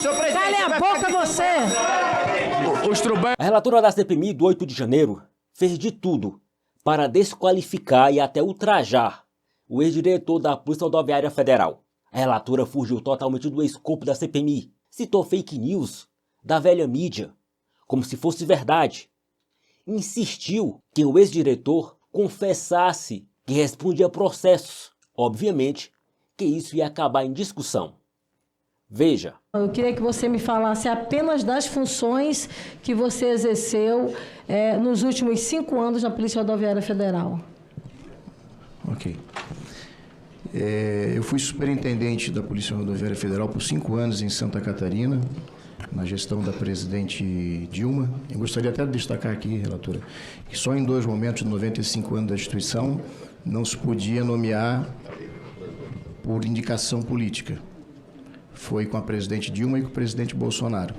Cale a boca você! A relatora da CPMI do 8 de janeiro fez de tudo para desqualificar e até ultrajar o ex-diretor da Polícia Rodoviária Federal. A relatora fugiu totalmente do escopo da CPMI, citou fake news da velha mídia, como se fosse verdade. Insistiu que o ex-diretor confessasse que respondia a processos. Obviamente que isso ia acabar em discussão. Veja. Eu queria que você me falasse apenas das funções que você exerceu nos últimos 5 anos na Polícia Rodoviária Federal. Ok. Eu fui superintendente da Polícia Rodoviária Federal por 5 anos em Santa Catarina, na gestão da presidente Dilma. Eu gostaria até de destacar aqui, relatora, que só em 2 momentos de 95 anos da instituição não se podia nomear por indicação política. Foi com a presidente Dilma e com o presidente Bolsonaro.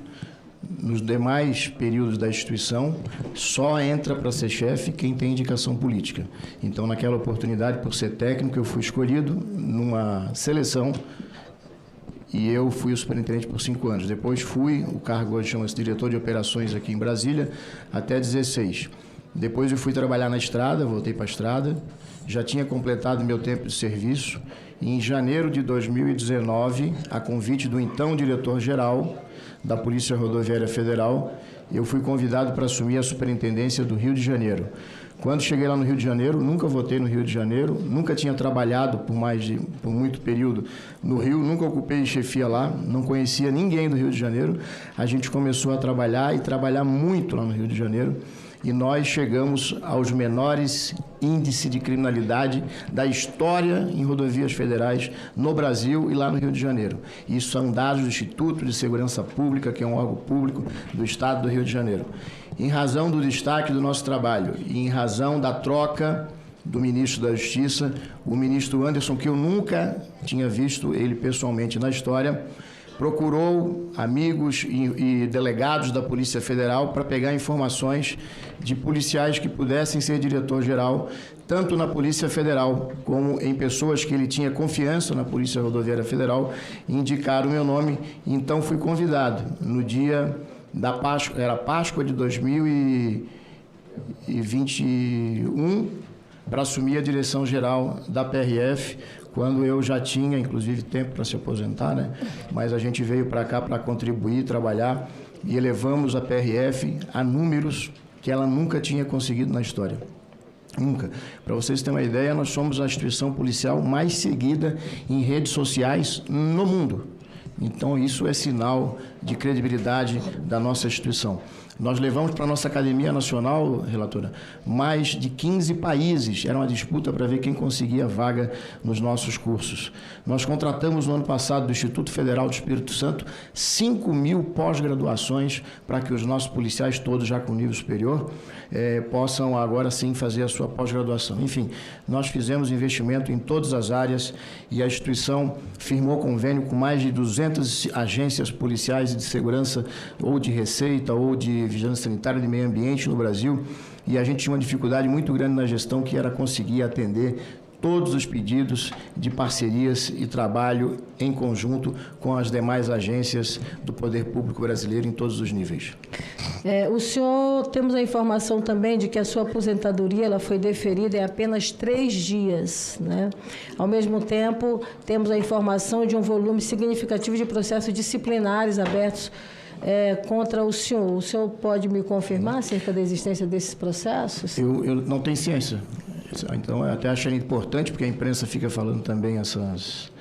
Nos demais períodos da instituição, só entra para ser chefe quem tem indicação política. Então, naquela oportunidade, por ser técnico, eu fui escolhido numa seleção e eu fui o superintendente por 5 anos. Depois fui, o cargo hoje chama-se diretor de operações aqui em Brasília, até 16. Depois eu fui trabalhar na estrada, voltei para a estrada, já tinha completado meu tempo de serviço. E em janeiro de 2019, a convite do então diretor-geral da Polícia Rodoviária Federal, eu fui convidado para assumir a superintendência do Rio de Janeiro. Quando cheguei lá no Rio de Janeiro, nunca votei no Rio de Janeiro, nunca tinha trabalhado por muito período no Rio, nunca ocupei chefia lá, não conhecia ninguém do Rio de Janeiro. A gente começou a trabalhar e trabalhar muito lá no Rio de Janeiro. E nós chegamos aos menores índices de criminalidade da história em rodovias federais no Brasil e lá no Rio de Janeiro. Isso são dados do Instituto de Segurança Pública, que é um órgão público do Estado do Rio de Janeiro. Em razão do destaque do nosso trabalho e em razão da troca do ministro da Justiça, o ministro Anderson, que eu nunca tinha visto ele pessoalmente na história, procurou amigos e delegados da Polícia Federal para pegar informações de policiais que pudessem ser diretor-geral, tanto na Polícia Federal como em pessoas que ele tinha confiança na Polícia Rodoviária Federal, e indicaram o meu nome. Então fui convidado no dia da Páscoa, era Páscoa de 2021, para assumir a direção geral da PRF, quando eu já tinha, inclusive, tempo para se aposentar, né? Mas a gente veio para cá para contribuir, trabalhar, e elevamos a PRF a números que ela nunca tinha conseguido na história. Nunca. Para vocês terem uma ideia, nós somos a instituição policial mais seguida em redes sociais no mundo. Então, isso é sinal de credibilidade da nossa instituição. Nós levamos para a nossa Academia Nacional, relatora, mais de 15 países. Era uma disputa para ver quem conseguia vaga nos nossos cursos. Nós contratamos no ano passado do Instituto Federal do Espírito Santo 5.000 pós-graduações para que os nossos policiais, todos já com nível superior, possam agora sim fazer a sua pós-graduação. Enfim, nós fizemos investimento em todas as áreas e a instituição firmou convênio com mais de 200 agências policiais de segurança, ou de receita, ou de vigilância sanitária, de meio ambiente no Brasil, e a gente tinha uma dificuldade muito grande na gestão, que era conseguir atender todos os pedidos de parcerias e trabalho em conjunto com as demais agências do Poder Público brasileiro em todos os níveis. O senhor, temos a informação também de que a sua aposentadoria ela foi deferida em apenas 3 dias, né? Ao mesmo tempo, temos a informação de um volume significativo de processos disciplinares abertos contra o senhor. O senhor pode me confirmar acerca da existência desses processos? Eu não tenho ciência. Então, eu até achei importante, porque a imprensa fica falando também essas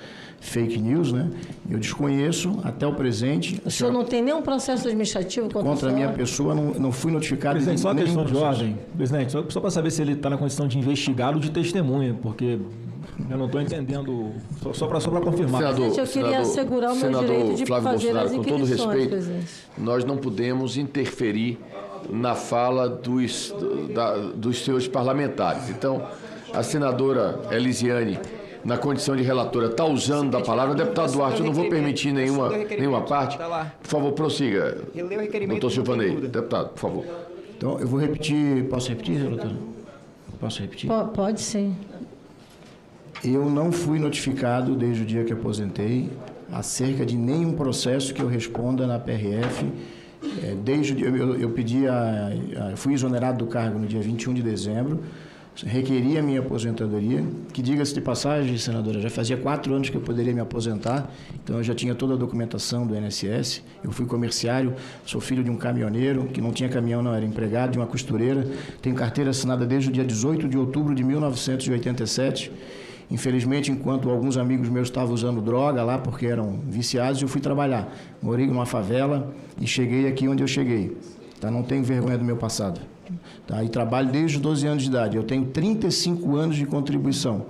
fake news, né? Eu desconheço até o presente. O senhor não tem nenhum processo administrativo contra a minha pessoa? Não fui notificado. Presidente, só uma questão de ordem. Presidente, só para saber se ele está na condição de investigado ou de testemunha, porque eu não estou entendendo, só para confirmar. Senador, eu queria assegurar o meu direito de fazer as inquisições, com todo respeito, presidente. Nós não podemos interferir na fala dos seus parlamentares. Então, a senadora Elisiane, na condição de relatora, está usando da palavra. Deputado Duarte, eu não vou permitir nenhuma parte. Por favor, prossiga. Doutor Silvanei, deputado, por favor. Então, eu vou repetir. Posso repetir, relator? Posso repetir? Pode sim. Eu não fui notificado desde o dia que aposentei acerca de nenhum processo que eu responda na PRF. Eu fui exonerado do cargo no dia 21 de dezembro, requeri a minha aposentadoria, que, diga-se de passagem, senadora, já fazia 4 anos que eu poderia me aposentar, então eu já tinha toda a documentação do INSS, eu fui comerciário, sou filho de um caminhoneiro, que não tinha caminhão, não, era empregado, de uma costureira, tenho carteira assinada desde o dia 18 de outubro de 1987, infelizmente, enquanto alguns amigos meus estavam usando droga lá, porque eram viciados, eu fui trabalhar. Morei numa favela e cheguei aqui onde eu cheguei. Tá? Não tenho vergonha do meu passado. Tá? E trabalho desde os 12 anos de idade. Eu tenho 35 anos de contribuição.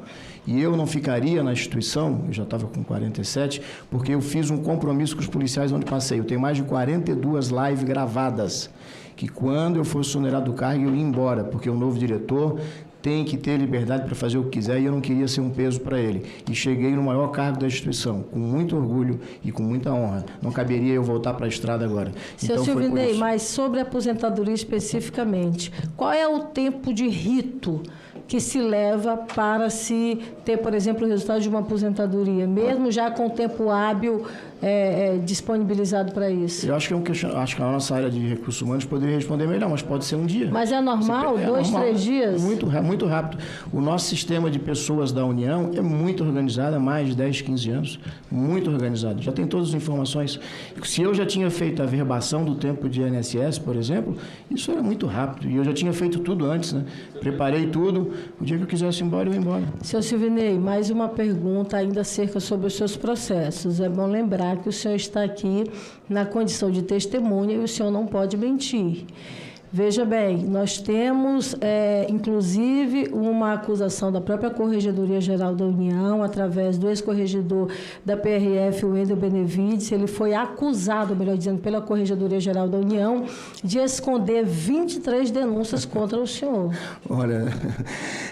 E eu não ficaria na instituição, eu já estava com 47, porque eu fiz um compromisso com os policiais onde passei. Eu tenho mais de 42 lives gravadas, que quando eu fosse exonerado do cargo, eu ia embora, porque o novo diretor tem que ter liberdade para fazer o que quiser e eu não queria ser um peso para ele. E cheguei no maior cargo da instituição, com muito orgulho e com muita honra. Não caberia eu voltar para a estrada agora. Seu Silvinei, mas sobre a aposentadoria especificamente, qual é o tempo de rito que se leva para se ter, por exemplo, o resultado de uma aposentadoria, mesmo já com tempo hábil disponibilizado para isso? Eu acho que acho que a nossa área de recursos humanos poderia responder melhor, mas pode ser um dia. Mas é normal? 2, 3 dias? Muito rápido. O nosso sistema de pessoas da União é muito organizado há mais de 10, 15 anos. Muito organizado. Já tem todas as informações. Se eu já tinha feito a verbação do tempo de INSS, por exemplo, isso era muito rápido. E eu já tinha feito tudo antes, né? Preparei tudo. O dia que eu quisesse ir embora, eu ia embora. Seu Silvinei, mais uma pergunta ainda acerca sobre os seus processos. É bom lembrar que o senhor está aqui na condição de testemunha e o senhor não pode mentir. Veja bem, nós temos, inclusive, uma acusação da própria Corregedoria Geral da União, através do ex-corregedor da PRF, o Wendel Benevides. Ele foi acusado, melhor dizendo, pela Corregedoria Geral da União, de esconder 23 denúncias contra o senhor. Olha,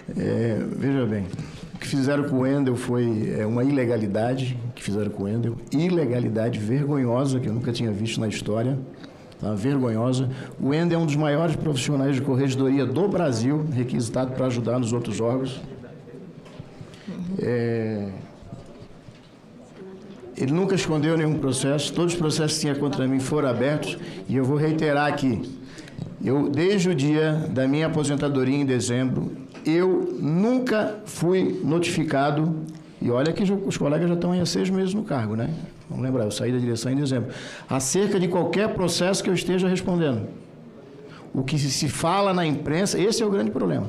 veja bem, o que fizeram com o Wendel foi uma ilegalidade, ilegalidade vergonhosa, que eu nunca tinha visto na história. Tá, vergonhosa. O Wendel é um dos maiores profissionais de corregedoria do Brasil, requisitado para ajudar nos outros órgãos. Ele nunca escondeu nenhum processo, todos os processos que tinha contra mim foram abertos, e eu vou reiterar aqui, desde o dia da minha aposentadoria em dezembro, eu nunca fui notificado, e olha que os colegas já estão aí há 6 meses no cargo, né? Vamos lembrar, eu saí da direção em dezembro. Acerca de qualquer processo que eu esteja respondendo. O que se fala na imprensa, esse é o grande problema.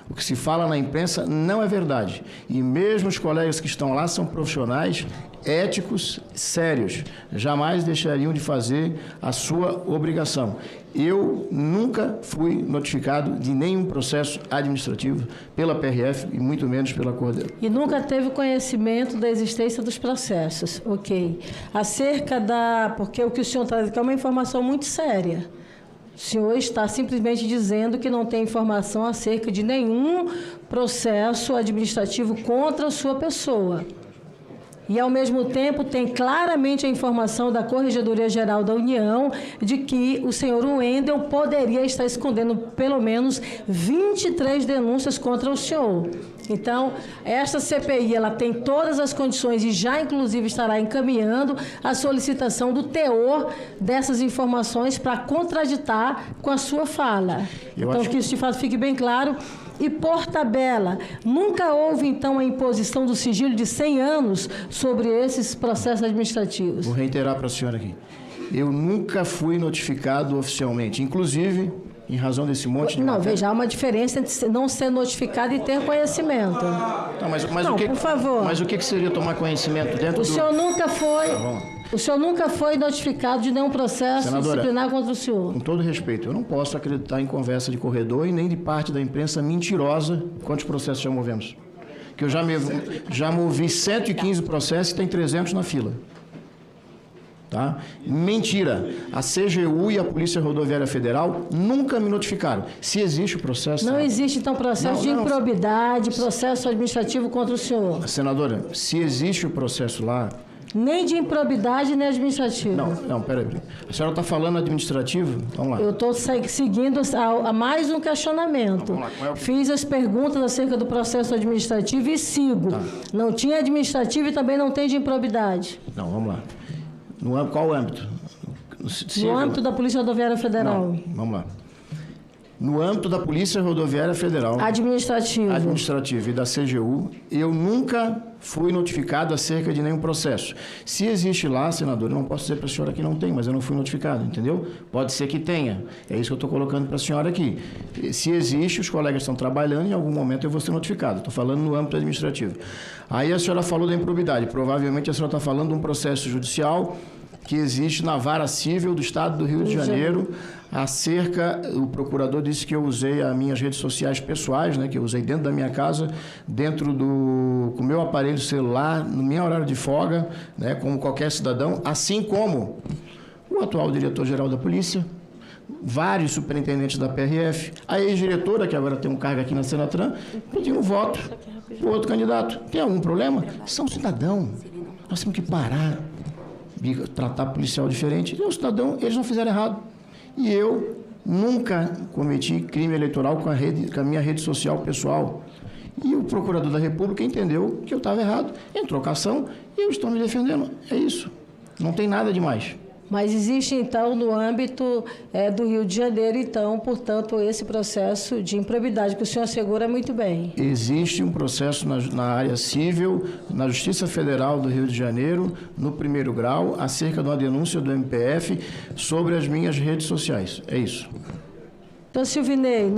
O que se fala na imprensa não é verdade. E mesmo os colegas que estão lá são profissionais éticos, sérios. Jamais deixariam de fazer a sua obrigação. Eu nunca fui notificado de nenhum processo administrativo pela PRF e muito menos pela Coordenadoria. E nunca teve conhecimento da existência dos processos, ok. Porque o que o senhor traz aqui é uma informação muito séria. O senhor está simplesmente dizendo que não tem informação acerca de nenhum processo administrativo contra a sua pessoa. E, ao mesmo tempo, tem claramente a informação da Corregedoria Geral da União de que o senhor Wendel poderia estar escondendo pelo menos 23 denúncias contra o senhor. Então, esta CPI ela tem todas as condições e já, inclusive, estará encaminhando a solicitação do teor dessas informações para contraditar com a sua fala. Então, que isso de fato fique bem claro. E, por tabela, nunca houve, então, a imposição do sigilo de 100 anos sobre esses processos administrativos? Vou reiterar para a senhora aqui. Eu nunca fui notificado oficialmente, inclusive, em razão desse monte de... Não, veja, há uma diferença entre não ser notificado e ter conhecimento. Não, mas por favor. Mas o que seria tomar conhecimento dentro senhor nunca foi... O senhor nunca foi notificado de nenhum processo disciplinar contra o senhor? Com todo respeito, eu não posso acreditar em conversa de corredor e nem de parte da imprensa mentirosa. Quantos processos já movemos? Que eu já movi 115 processos e tem 300 na fila. Tá? Mentira. A CGU e a Polícia Rodoviária Federal nunca me notificaram. Se existe o processo... Não existe, então, processo de improbidade, processo administrativo contra o senhor? Senadora, se existe o processo lá, Nem de improbidade, nem administrativo. Não, peraí. A senhora está falando administrativo? Vamos lá. Eu estou seguindo a mais um questionamento. Vamos lá, qual é o... Fiz as perguntas acerca do processo administrativo e sigo. Tá. Não tinha administrativo e também não tem de improbidade. Não, vamos lá. Qual âmbito? No âmbito da Polícia Rodoviária Federal. Não, vamos lá. No âmbito da Polícia Rodoviária Federal, administrativo e da CGU, eu nunca fui notificado acerca de nenhum processo. Se existe lá, senador, eu não posso dizer para a senhora que não tem, mas eu não fui notificado, entendeu? Pode ser que tenha. É isso que eu estou colocando para a senhora aqui. Se existe, os colegas estão trabalhando, em algum momento eu vou ser notificado. Estou falando no âmbito administrativo. Aí a senhora falou da improbidade. Provavelmente a senhora está falando de um processo judicial que existe na Vara Cível do Estado do Rio de Janeiro, o procurador disse que eu usei as minhas redes sociais pessoais, né, que eu usei dentro da minha casa, com o meu aparelho celular, no meu horário de folga, né, como qualquer cidadão, assim como o atual diretor-geral da Polícia, vários superintendentes da PRF, a ex-diretora, que agora tem um cargo aqui na Senatran, pediu um voto para o outro candidato. Tem algum problema? São cidadão. Nós temos que parar de tratar policial diferente. É um cidadão, eles não fizeram errado. E eu nunca cometi crime eleitoral com a minha rede social pessoal. E o procurador da República entendeu que eu estava errado, entrou com a ação e eu estou me defendendo. É isso. Não tem nada demais. Mas existe, então, no âmbito do Rio de Janeiro, então, portanto, esse processo de improbidade que o senhor assegura muito bem. Existe um processo na área civil, na Justiça Federal do Rio de Janeiro, no 1º grau, acerca de uma denúncia do MPF sobre as minhas redes sociais. É isso. Então, Silvinei,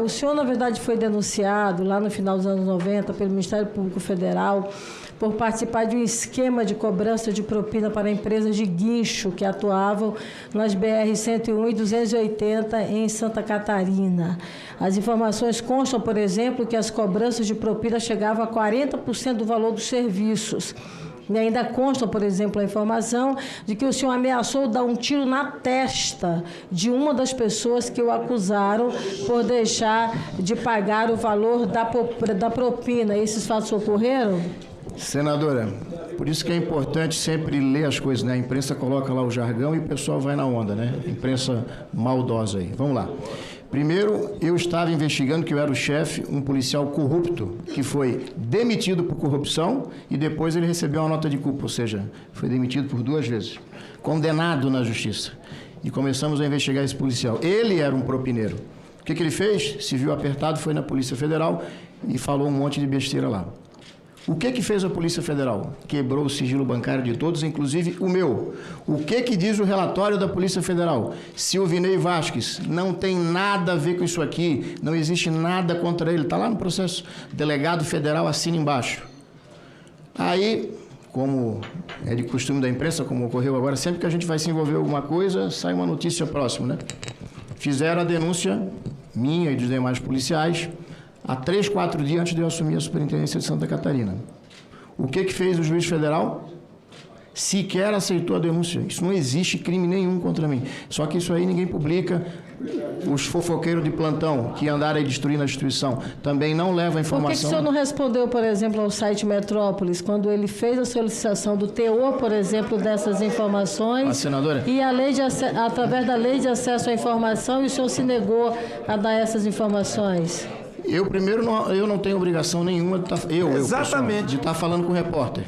o senhor, na verdade, foi denunciado lá no final dos anos 90 pelo Ministério Público Federal por participar de um esquema de cobrança de propina para empresas de guincho que atuavam nas BR-101 e 280 em Santa Catarina. As informações constam, por exemplo, que as cobranças de propina chegavam a 40% do valor dos serviços. E ainda consta, por exemplo, a informação de que o senhor ameaçou dar um tiro na testa de uma das pessoas que o acusaram por deixar de pagar o valor da propina. Esses fatos ocorreram? Senadora, por isso que é importante sempre ler as coisas, né? A imprensa coloca lá o jargão e o pessoal vai na onda, né? Imprensa maldosa aí. Vamos lá. Primeiro, eu estava investigando que eu era o chefe, um policial corrupto, que foi demitido por corrupção e depois ele recebeu uma nota de culpa, ou seja, foi demitido por 2 vezes, condenado na justiça. E começamos a investigar esse policial. Ele era um propineiro. O que ele fez? Se viu apertado, foi na Polícia Federal e falou um monte de besteira lá. O que fez a Polícia Federal? Quebrou o sigilo bancário de todos, inclusive o meu. O que diz o relatório da Polícia Federal? Silvinei Vasques, não tem nada a ver com isso aqui, não existe nada contra ele, está lá no processo. Delegado federal assina embaixo. Aí, como é de costume da imprensa, como ocorreu agora, sempre que a gente vai se envolver em alguma coisa, sai uma notícia próxima, né? Fizeram a denúncia, minha e dos demais policiais, há 3, 4 dias antes de eu assumir a superintendência de Santa Catarina. O que fez o juiz federal? Sequer aceitou a denúncia. Isso não existe crime nenhum contra mim. Só que isso aí ninguém publica. Os fofoqueiros de plantão que andaram aí destruindo a instituição também não levam a informação. Por que o senhor não respondeu, por exemplo, ao site Metrópolis, quando ele fez a solicitação do teor, por exemplo, dessas informações? A senadora? E através da lei de acesso à informação, e o senhor se negou a dar essas informações? Eu, primeiro, eu não tenho obrigação nenhuma de estar falando com o repórter.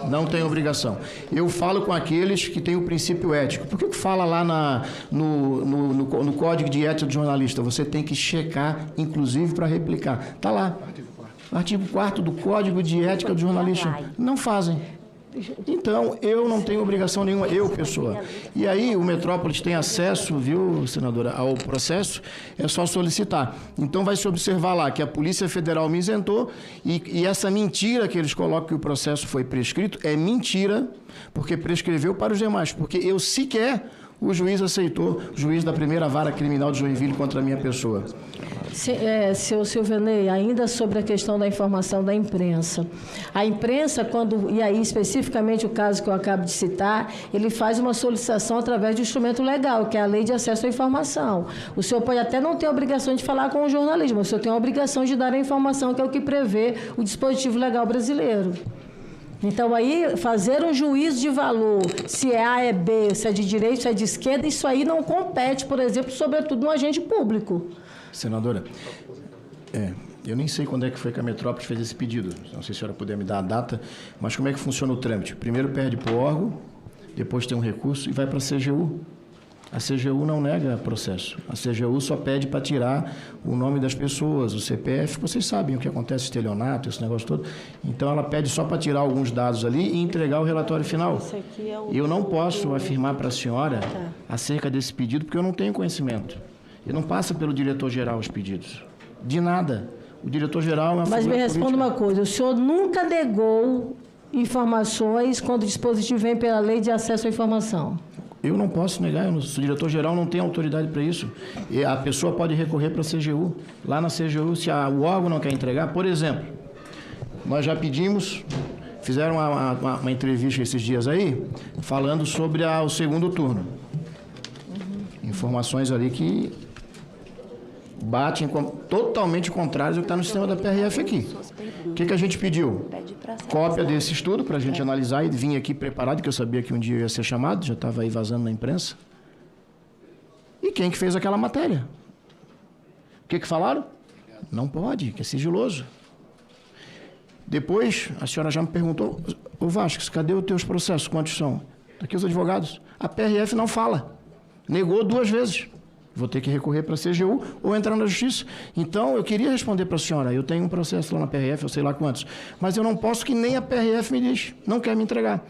Não tenho obrigação. Eu falo com aqueles que têm o princípio ético. Por que fala lá no Código de Ética do Jornalista? Você tem que checar, inclusive, para replicar. Está lá. Artigo 4º do Código de Ética do Jornalista. Não fazem. Então, eu não tenho obrigação nenhuma, pessoa. E aí, o Metrópolis tem acesso, viu, senadora, ao processo, é só solicitar. Então, vai se observar lá que a Polícia Federal me isentou e essa mentira que eles colocam que o processo foi prescrito é mentira, porque prescreveu para os demais, porque eu sequer o juiz aceitou, o juiz da 1ª Vara Criminal de Joinville contra a minha pessoa. Seu Silvinei, ainda sobre a questão da informação da imprensa. A imprensa, e aí especificamente o caso que eu acabo de citar, ele faz uma solicitação através de um instrumento legal, que é a Lei de Acesso à Informação. O senhor pode até não ter a obrigação de falar com o jornalismo, mas o senhor tem a obrigação de dar a informação, que é o que prevê o dispositivo legal brasileiro. Então, aí, fazer um juízo de valor, se é A, é B, se é de direita, se é de esquerda, isso aí não compete, por exemplo, sobretudo no agente público. Senadora, eu nem sei quando é que foi que a Metrópolis fez esse pedido. Não sei se a senhora puder me dar a data, mas como é que funciona o trâmite? Primeiro pede para o órgão, depois tem um recurso e vai para a CGU. A CGU não nega processo. A CGU só pede para tirar o nome das pessoas, o CPF. Vocês sabem o que acontece, estelionato, esse negócio todo. Então, ela pede só para tirar alguns dados ali e entregar o relatório final. Eu não posso afirmar para a senhora acerca desse pedido, porque eu não tenho conhecimento. E não passa pelo diretor-geral os pedidos. De nada. O diretor-geral é uma Mas me figura responda política. uma coisa, o senhor nunca negou informações quando o dispositivo vem pela lei de acesso à informação? Eu não posso negar, o diretor-geral não tem autoridade para isso. E a pessoa pode recorrer para a CGU. Lá na CGU, se o órgão não quer entregar, por exemplo, nós já pedimos, fizeram uma entrevista esses dias aí, falando sobre o segundo turno. Informações ali que batem totalmente contrárias ao que está no sistema da PRF aqui. O que a gente pediu? Cópia desse estudo para a gente analisar e vim aqui preparado, que eu sabia que um dia eu ia ser chamado, já estava aí vazando na imprensa. E quem que fez aquela matéria? O que falaram? Não pode, que é sigiloso. Depois, a senhora já me perguntou, ô Vasco, cadê os teus processos? Quantos são? Aqui os advogados. A PRF não fala. Negou 2 vezes. Vou ter que recorrer para a CGU ou entrar na justiça. Então, eu queria responder para a senhora, eu tenho um processo lá na PRF, eu sei lá quantos, mas eu não posso que nem a PRF me diz, não quer me entregar.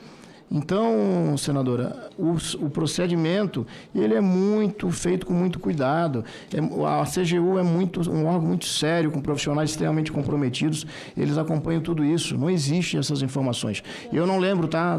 Então, senadora, o procedimento, ele é muito feito com muito cuidado. A CGU é um órgão muito sério, com profissionais extremamente comprometidos. Eles acompanham tudo isso. Não existem essas informações. Eu não lembro, tá,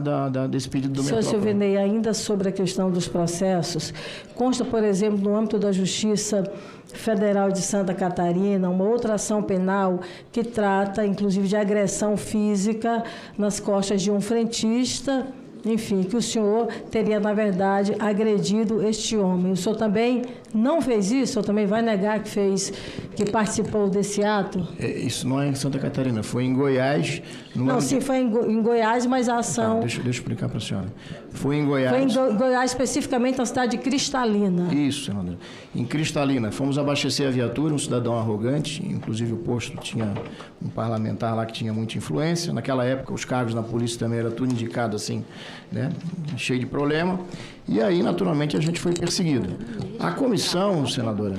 desse pedido do Metrópole. Senhor Silvinei, ainda sobre a questão dos processos, consta, por exemplo, no âmbito da Justiça Federal de Santa Catarina, uma outra ação penal que trata, inclusive, de agressão física nas costas de um frentista, enfim, que o senhor teria, na verdade, agredido este homem. O senhor também não fez isso? O senhor também vai negar que participou desse ato? Isso não é em Santa Catarina, foi em Goiás. Não, sim, foi em Goiás, mas a ação... Deixa eu explicar para a senhora. Foi em Goiás... Foi em Goiás, especificamente na cidade de Cristalina. Isso, senadora. Em Cristalina, fomos abastecer a viatura, um cidadão arrogante, inclusive o posto tinha um parlamentar lá que tinha muita influência. Naquela época, os cargos na polícia também era tudo indicado assim, né? Cheio de problema. E aí, naturalmente, a gente foi perseguido. A comissão, senadora,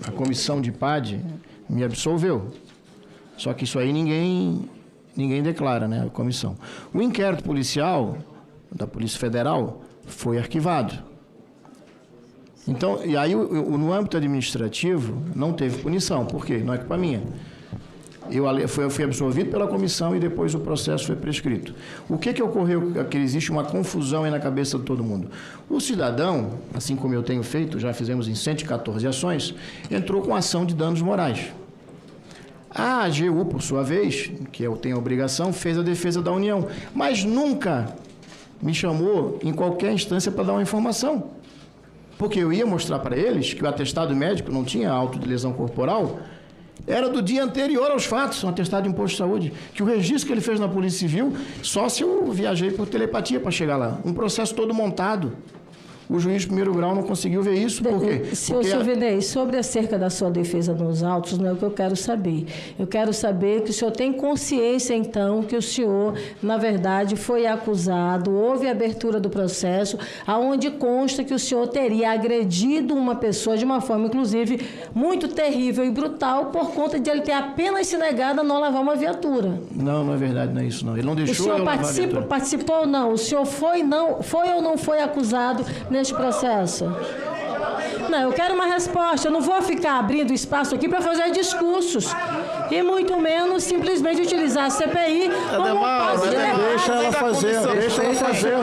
a comissão de PAD me absolveu. Só que isso aí ninguém declara, né, a comissão. O inquérito policial da Polícia Federal foi arquivado. Então, e aí, no âmbito administrativo, não teve punição. Por quê? Não é culpa minha. Eu fui absolvido pela comissão e depois o processo foi prescrito. O que ocorreu? Que existe uma confusão aí na cabeça de todo mundo. O cidadão, assim como eu tenho feito, já fizemos em 114 ações, entrou com ação de danos morais. A AGU, por sua vez, que eu tenho a obrigação, fez a defesa da União, mas nunca me chamou em qualquer instância para dar uma informação. Porque eu ia mostrar para eles que o atestado médico não tinha auto de lesão corporal, era do dia anterior aos fatos, um atestado de imposto de saúde, que o registro que ele fez na Polícia Civil, só se eu viajei por telepatia para chegar lá. Um processo todo montado. O juiz de primeiro grau não conseguiu ver isso, por quê? Senhor Silvinei, sobre acerca da sua defesa nos autos, não é o que eu quero saber. Eu quero saber que o senhor tem consciência, então, que o senhor, na verdade, foi acusado, houve abertura do processo, aonde consta que o senhor teria agredido uma pessoa de uma forma, inclusive, muito terrível e brutal, por conta de ele ter apenas se negado a não levar uma viatura. Não é verdade, não é isso, não. Ele não deixou eu levar a viatura. Participou ou não? O senhor foi ou não foi acusado neste processo? Não, eu quero uma resposta. Eu não vou ficar abrindo espaço aqui para fazer discursos. E muito menos simplesmente utilizar a CPI como um passo de debate. Deixa ela fazer.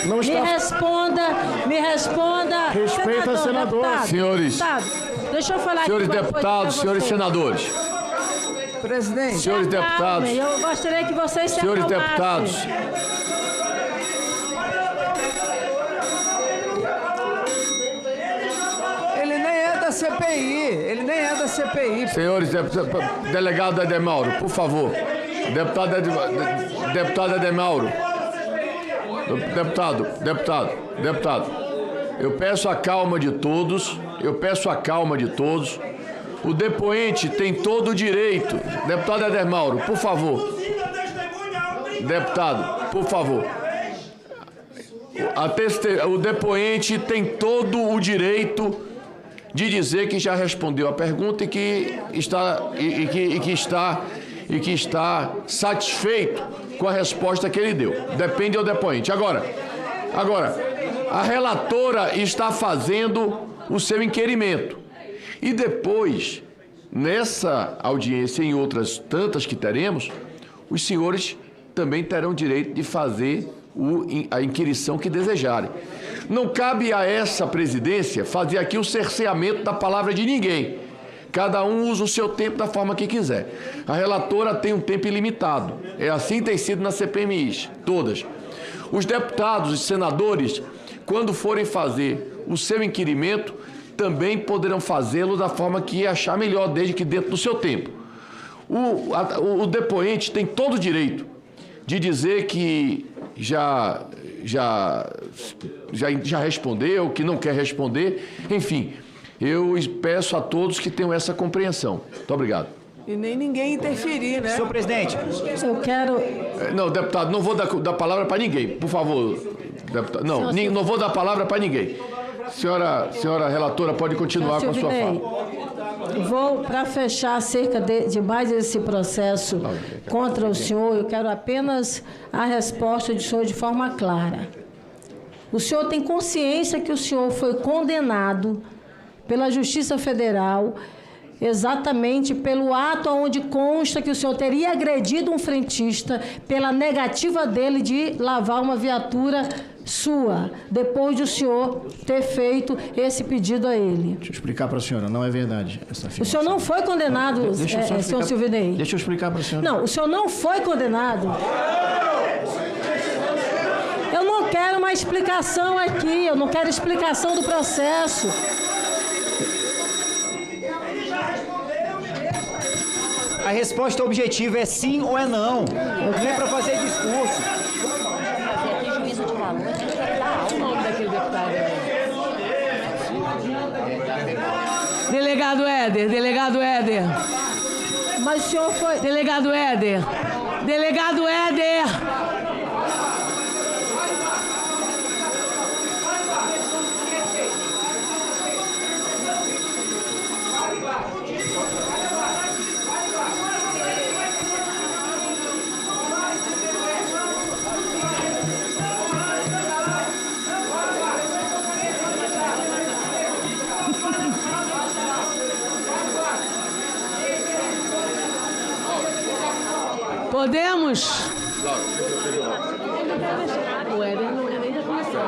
Não está... Me responda. Respeita a senadora. Deputado, Senhores. Deputado, deixa eu falar Senhores aqui uma coisa deputados, pra senhores você. senadores. Presidente. Senhores deputados. Eu gostaria que vocês se Senhores acalmassem. deputados. Ele nem é da CPI. Senhores deputados. Delegado Edemauro, por favor. Deputado Ademauro. Deputado. Eu peço a calma de todos. O depoente tem todo o direito. Deputado Ademauro, por favor. Deputado, por favor. O depoente tem todo o direito de dizer que já respondeu a pergunta e que está satisfeito com a resposta que ele deu. Depende do depoente. Agora, a relatora está fazendo o seu inquirimento. E depois, nessa audiência e em outras tantas que teremos, os senhores também terão direito de fazer a inquirição que desejarem. Não cabe a essa presidência fazer aqui o cerceamento da palavra de ninguém. Cada um usa o seu tempo da forma que quiser. A relatora tem um tempo ilimitado. É assim que tem sido nas CPMIs, todas. Os deputados e senadores, quando forem fazer o seu inquirimento, também poderão fazê-lo da forma que achar melhor, desde que dentro do seu tempo. O depoente tem todo o direito de dizer que já respondeu, que não quer responder, enfim, eu peço a todos que tenham essa compreensão. Muito obrigado. E nem ninguém interferir, né? Senhor presidente. Eu quero... Não, deputado, não vou dar palavra para ninguém, por favor. Deputado, não vou dar palavra para ninguém. Senhora relatora, pode continuar com a sua fala. Vou, para fechar acerca de mais esse processo contra o senhor, eu quero apenas a resposta do senhor de forma clara. O senhor tem consciência que o senhor foi condenado pela Justiça Federal exatamente pelo ato onde consta que o senhor teria agredido um frentista pela negativa dele de lavar uma viatura sua, depois de o senhor ter feito esse pedido a ele. Deixa eu explicar para a senhora, não é verdade essa afirmação. O senhor não foi condenado, senhor Silvinei? Deixa eu explicar para a senhora. Não, o senhor não foi condenado. Eu não quero uma explicação aqui, eu não quero explicação do processo. A resposta objetiva é sim ou é não. Não é para fazer discurso. Delegado Éder. Mas o senhor foi... Delegado Éder. Podemos? O Éder não é nem da comissão.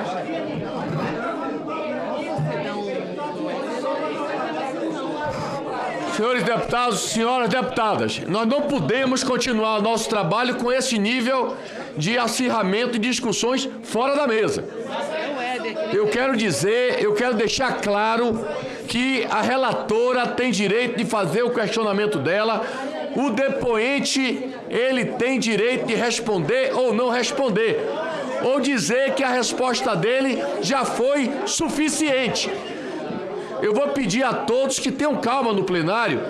Senhores deputados, senhoras deputadas, nós não podemos continuar nosso trabalho com esse nível de acirramento e discussões fora da mesa. Eu quero deixar claro que a relatora tem direito de fazer o questionamento dela. O depoente, ele tem direito de responder ou não responder, ou dizer que a resposta dele já foi suficiente. Eu vou pedir a todos que tenham calma no plenário,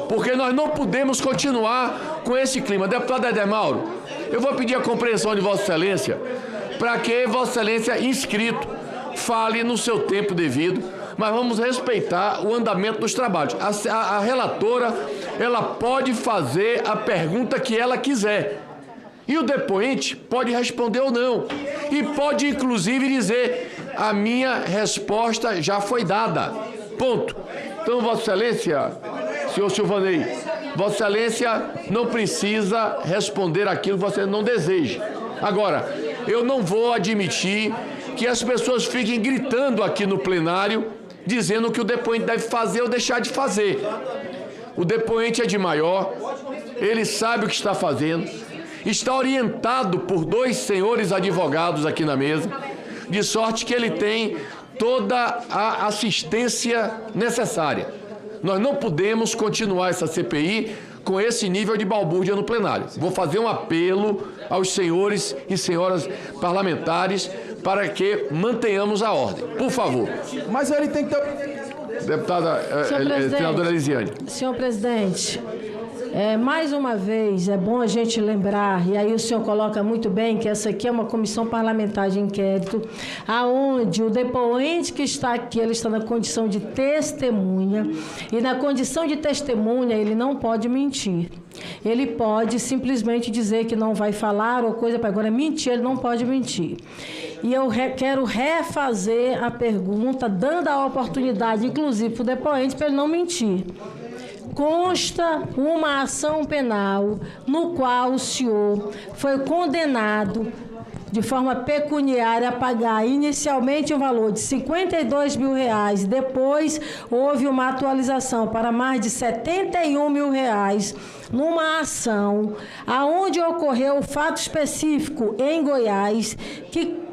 porque nós não podemos continuar com esse clima. Deputado Ademauro, eu vou pedir a compreensão de Vossa Excelência, para que Vossa Excelência, inscrito, fale no seu tempo devido, mas vamos respeitar o andamento dos trabalhos. A relatora, ela pode fazer a pergunta que ela quiser. E o depoente pode responder ou não. E pode, inclusive, dizer: a minha resposta já foi dada. Ponto. Então, Vossa Excelência, senhor Silvanei, Vossa Excelência não precisa responder aquilo que você não deseja. Agora, eu não vou admitir que as pessoas fiquem gritando aqui no plenário, dizendo o que o depoente deve fazer ou deixar de fazer. O depoente é de maior, ele sabe o que está fazendo, está orientado por 2 senhores advogados aqui na mesa, de sorte que ele tem toda a assistência necessária. Nós não podemos continuar essa CPI com esse nível de balbúrdia no plenário. Vou fazer um apelo aos senhores e senhoras parlamentares para que mantenhamos a ordem. Por favor. Mas ele tem que ter... Deputada, senadora Elisiane. Senhor presidente, mais uma vez, é bom a gente lembrar, e aí o senhor coloca muito bem, que essa aqui é uma comissão parlamentar de inquérito, aonde o depoente que está aqui, ele está na condição de testemunha, e na condição de testemunha ele não pode mentir. Ele pode simplesmente dizer que não vai falar ou coisa para agora mentir, ele não pode mentir. E eu quero refazer a pergunta, dando a oportunidade, inclusive, para o depoente, para ele não mentir. Consta uma ação penal no qual o senhor foi condenado de forma pecuniária a pagar inicialmente um valor de R$52 mil, depois houve uma atualização para mais de R$71 mil numa ação aonde ocorreu o fato específico em Goiás, que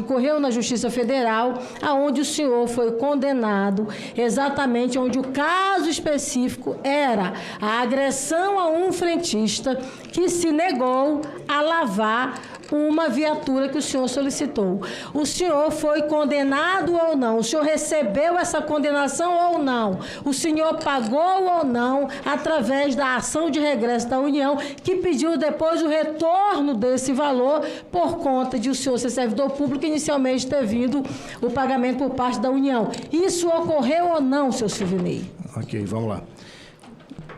correu na Justiça Federal, aonde o senhor foi condenado, exatamente onde o caso específico era a agressão a um frentista que se negou a lavar uma viatura que o senhor solicitou. O senhor foi condenado ou não? O senhor recebeu essa condenação ou não? O senhor pagou ou não através da ação de regresso da União, que pediu depois o retorno desse valor por conta de o senhor ser servidor público, inicialmente ter vindo o pagamento por parte da União. Isso ocorreu ou não, senhor Silvinei? Ok, vamos lá.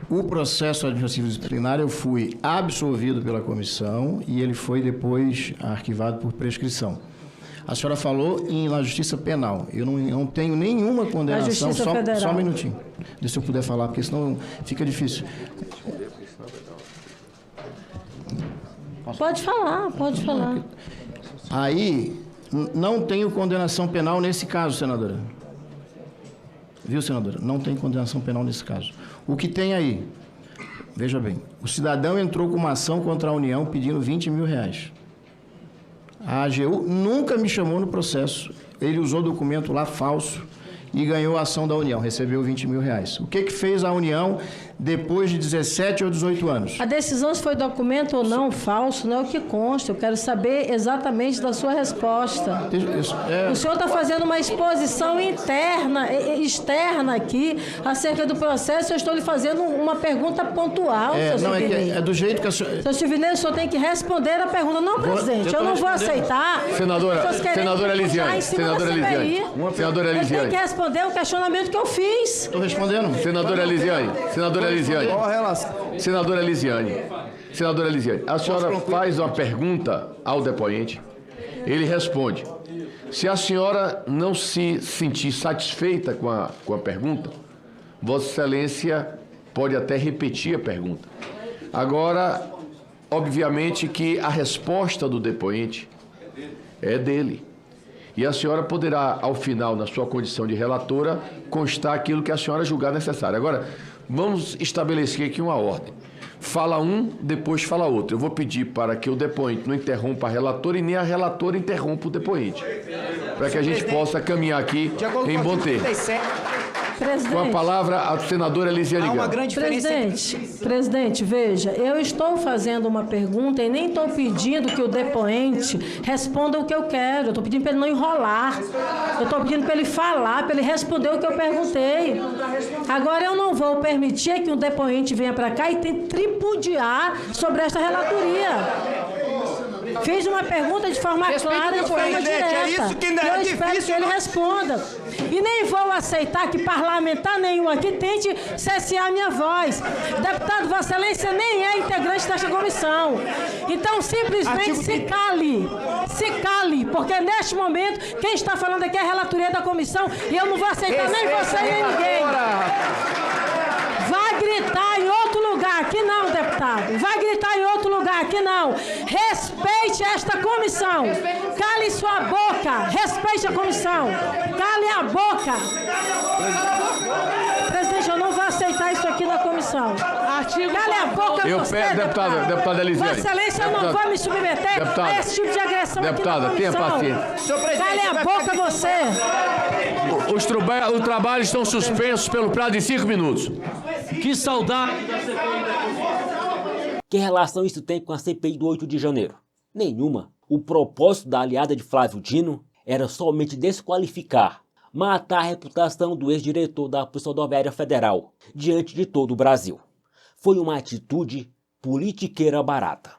O processo administrativo disciplinar eu fui absolvido pela comissão e ele foi depois arquivado por prescrição. A senhora falou na Justiça Penal. Eu não tenho nenhuma condenação. Só um minutinho. Deixa se eu puder falar, porque senão fica difícil. Pode falar, pode falar. Aí, não tenho condenação penal nesse caso, senadora. Viu, senadora? Não tem condenação penal nesse caso. O que tem aí? Veja bem, o cidadão entrou com uma ação contra a União pedindo R$20 mil. A AGU nunca me chamou no processo. Ele usou documento lá falso e ganhou a ação da União, recebeu R$20 mil. O que fez a União depois de 17 ou 18 anos? A decisão se foi documento ou não falso, não é o que consta. Eu quero saber exatamente da sua resposta. O senhor está fazendo uma exposição externa aqui acerca do processo. Eu estou lhe fazendo uma pergunta pontual, senhor Silvinei. É do jeito que a senhora... Senhor Silvinei, o senhor tem que responder a pergunta. Não, presidente, eu não vou aceitar. Senadora Elisiane. Ele tem que responder o questionamento que eu fiz. Estou respondendo. Senadora Elisiane. Senadora Elisiane, a senhora faz uma pergunta ao depoente, ele responde. Se a senhora não se sentir satisfeita com a pergunta, Vossa Excelência pode até repetir a pergunta. Agora, obviamente que a resposta do depoente é dele. E a senhora poderá, ao final, na sua condição de relatora, constar aquilo que a senhora julgar necessário. Agora, vamos estabelecer aqui uma ordem. Fala um, depois fala outro. Eu vou pedir para que o depoente não interrompa a relatora e nem a relatora interrompa o depoente. Para que a gente possa caminhar aqui em bom tempo. Presidente, com a palavra, a senadora Elisiane Gama. Presidente, veja, eu estou fazendo uma pergunta e nem estou pedindo que o depoente responda o que eu quero. Eu estou pedindo para ele não enrolar. Eu estou pedindo para ele falar, para ele responder o que eu perguntei. Agora, eu não vou permitir que um depoente venha para cá e tente tripudiar sobre esta relatoria. Fiz uma pergunta de forma clara, de forma direta. É isso que não é difícil, espero que ele responda. E nem vou aceitar que parlamentar nenhum aqui tente cessear minha voz. Deputado Vossa Excelência nem é integrante desta comissão. Então, simplesmente se cale. Se cale, porque neste momento, quem está falando aqui é a relatoria da comissão e eu não vou aceitar nem você nem ninguém. Vai gritar em outro lugar, aqui não, deputado. Vai gritar em outro lugar, aqui não. Respeite esta comissão. Cale sua boca. Respeite a comissão. Cale a boca. Presidente, eu não vou aceitar isso aqui na comissão. Cale a boca, eu você, peço, deputada Elisiane. Vossa Excelência, eu não vou me submeter a esse tipo de agressão deputada, aqui na comissão. Tenha paciência. Cale a boca, você. Os trabalhos estão suspensos pelo prazo de 5 minutos. Que saudade! Que relação isso tem com a CPI do 8 de janeiro? Nenhuma. O propósito da aliada de Flávio Dino era somente desqualificar, matar a reputação do ex-diretor da Polícia Rodoviária Federal diante de todo o Brasil. Foi uma atitude politiqueira barata.